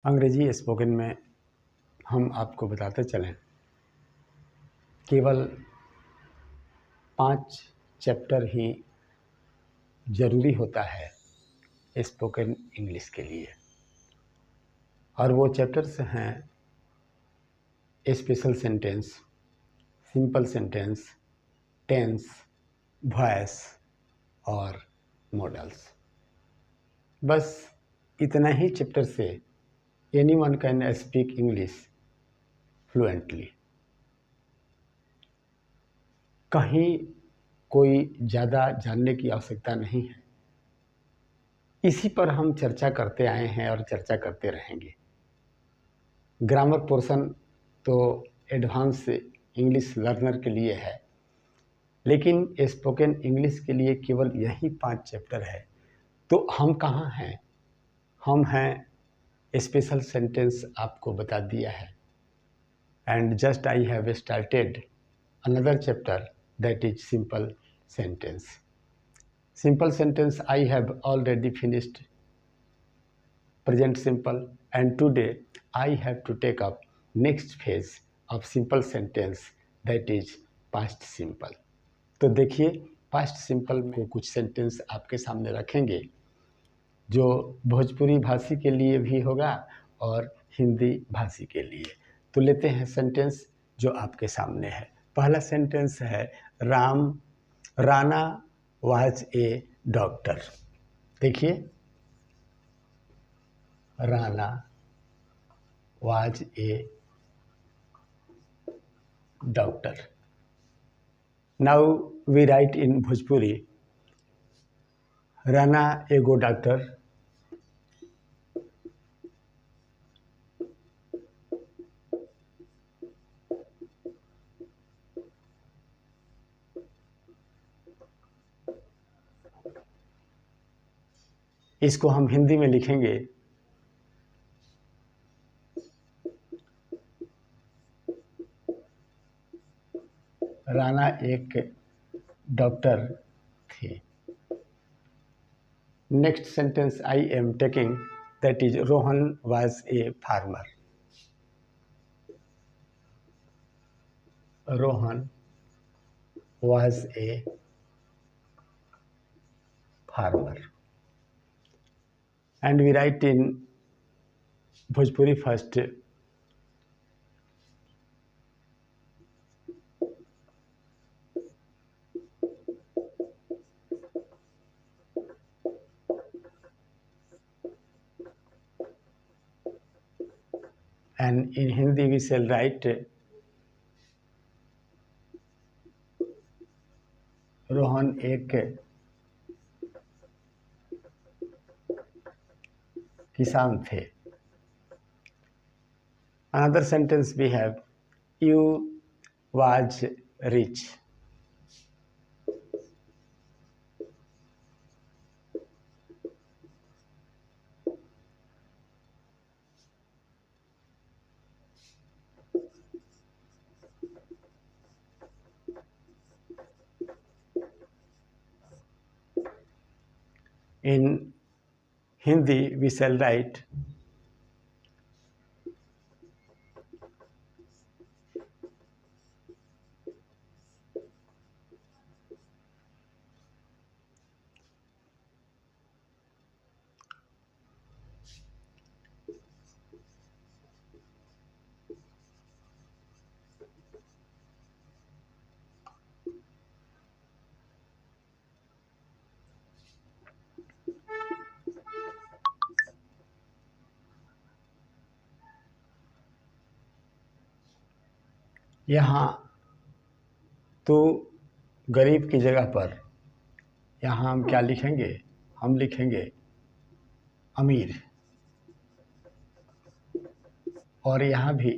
अंग्रेजी स्पोकन में हम आपको बताते चलें, केवल 5 चैप्टर ही ज़रूरी होता है स्पोकन इंग्लिश के लिए। और वो चैप्टर्स हैं special sentence, simple sentence, tense, voice और मॉडल्स। बस इतना ही चैप्टर से anyone can speak English fluently. कहीं कोई ज़्यादा जानने की आवश्यकता नहीं है। इसी पर हम चर्चा करते आए हैं और चर्चा करते रहेंगे। ग्रामर पोर्शन तो एडवांस इंग्लिश लर्नर के लिए है, लेकिन स्पोकन इंग्लिश के लिए केवल यही 5 चैप्टर है। तो हम कहाँ हैं? हम हैं स्पेशल सेंटेंस आपको बता दिया है। And just I have started another chapter, that is simple sentence. Simple sentence I have already finished present simple, and today I have to take up next phase of simple sentence, that is past simple. तो देखिए, past simple में कुछ sentence आपके सामने रखेंगे जो भोजपुरी भाषी के लिए भी होगा और हिंदी भाषी के लिए। तो लेते हैं सेंटेंस जो आपके सामने है। पहला सेंटेंस है राना वाज ए डॉक्टर। देखिए, Rana was a doctor. Now we write in Bhojpuri, Rana एगो डॉक्टर इसको हम हिंदी में लिखेंगे राना एक डॉक्टर थे। Next sentence I am taking, that is Rohan was a farmer. Rohan was a farmer. And we write in Bhojpuri first, and in Hindi we shall write Rohan एक किसान थे। Another sentence we have, you was rich. In Hindi we shall write यहाँ तो गरीब की जगह पर यहाँ हम क्या लिखेंगे? हम लिखेंगे अमीर। और यहाँ भी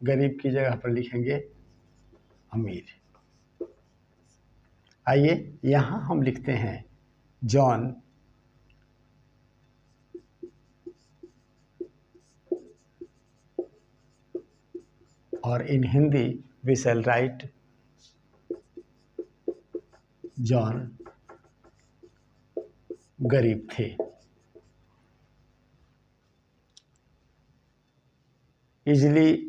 गरीब की जगह पर लिखेंगे अमीर। आइए यहाँ हम लिखते हैं जॉन और in Hindi we shall write John गरीब थे। easily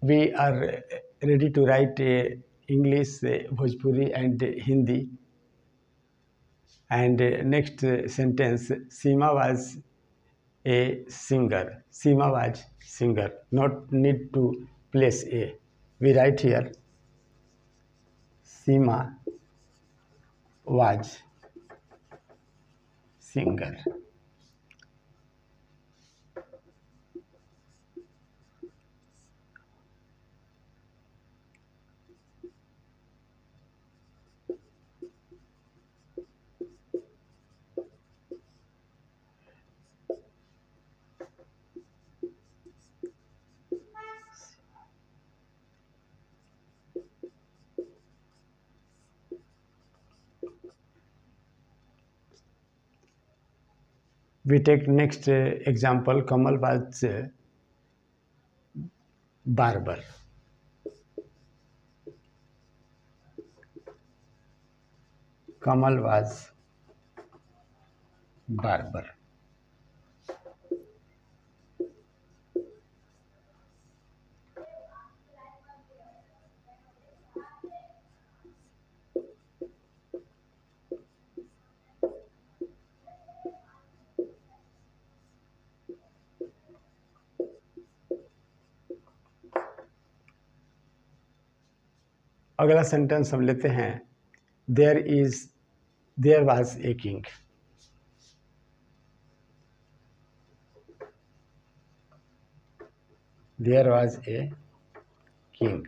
we are ready to write English, Bhojpuri and Hindi. And next sentence, Seema was a singer. Seema was singer. Not need to place a. We write here, Seema was singer. We take next example, Kamal was barber. Kamal was barber. अगला sentence हम लेते हैं, there was a king. There was a king.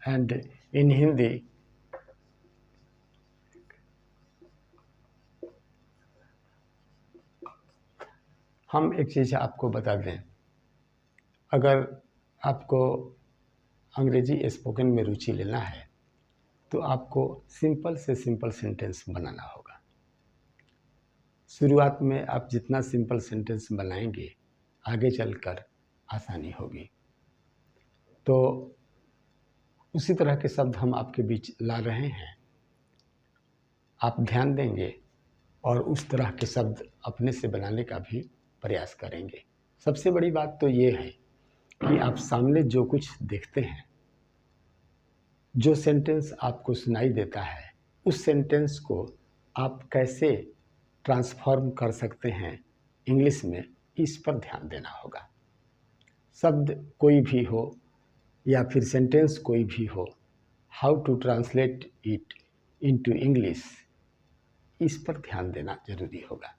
And in Hindi, हम एक चीज़ आपको बता दें, अगर आपको अंग्रेजी स्पोकन में रुचि लेना है तो आपको सिंपल से सिंपल सेंटेंस बनाना होगा. शुरुआत में आप जितना सिंपल सेंटेंस बनाएंगे आगे चलकर आसानी होगी. तो उसी तरह के शब्द हम आपके बीच ला रहे हैं, आप ध्यान देंगे और उस तरह के शब्द अपने से बनाने का भी प्रयास करेंगे. सबसे बड़ी बात तो ये है कि आप सामने जो कुछ देखते हैं, जो सेंटेंस आपको सुनाई देता है, उस सेंटेंस को आप कैसे ट्रांसफॉर्म कर सकते हैं इंग्लिश में, इस पर ध्यान देना होगा. शब्द कोई भी हो या फिर सेंटेंस कोई भी हो, how to translate it into English, इस पर ध्यान देना जरूरी होगा.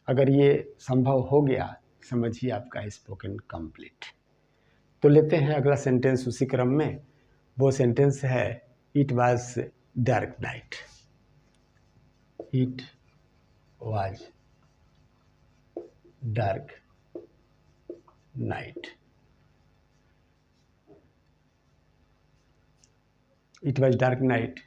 अगर ये संभव हो गया, समझिए आपका स्पोकन कंप्लीट. तो लेते हैं अगला सेंटेंस उसी क्रम में. वो सेंटेंस है, it was dark night. It was dark night. It was dark night.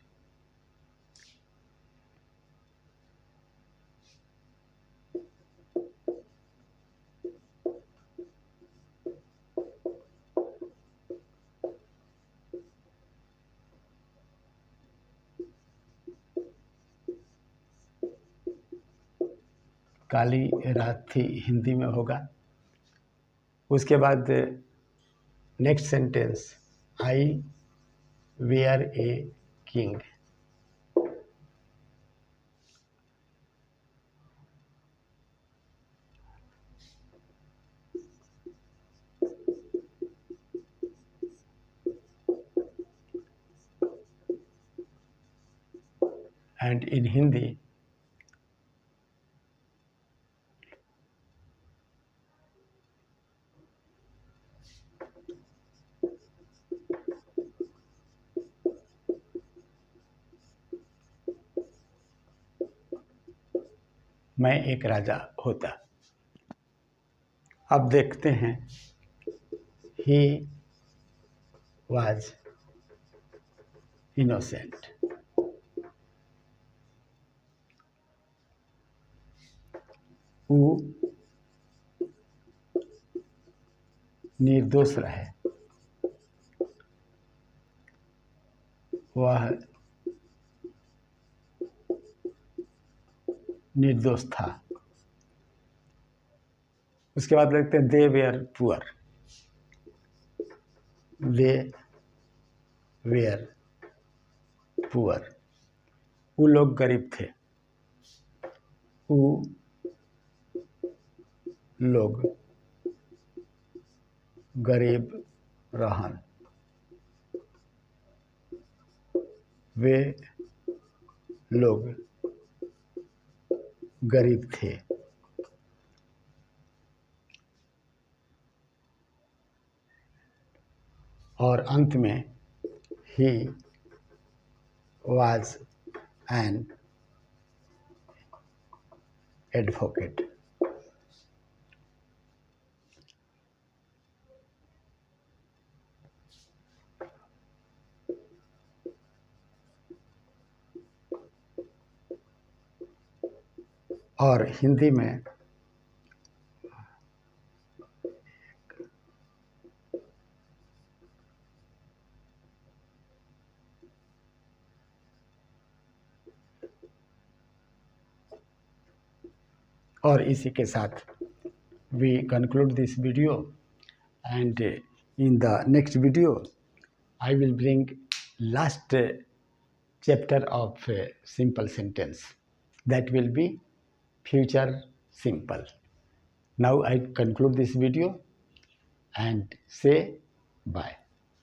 काली रात थी हिंदी में होगा. उसके बाद next sentence, I were a king. And in Hindi, मैं एक राजा होता. अब देखते हैं, ही वाज इनोसेंट. वो निर्दोष रहे. वह निर्दोष था। उसके बाद लिखते हैं they were poor, they were poor, वो लोग गरीब थे, वो लोग गरीब रहन, वे लोग गरीब थे। और अंत में ही was an advocate। और हिंदी में और इसी के साथ we conclude this video, and in the next video I will bring last chapter of simple sentence, that will be future simple. Now I conclude this video and say bye.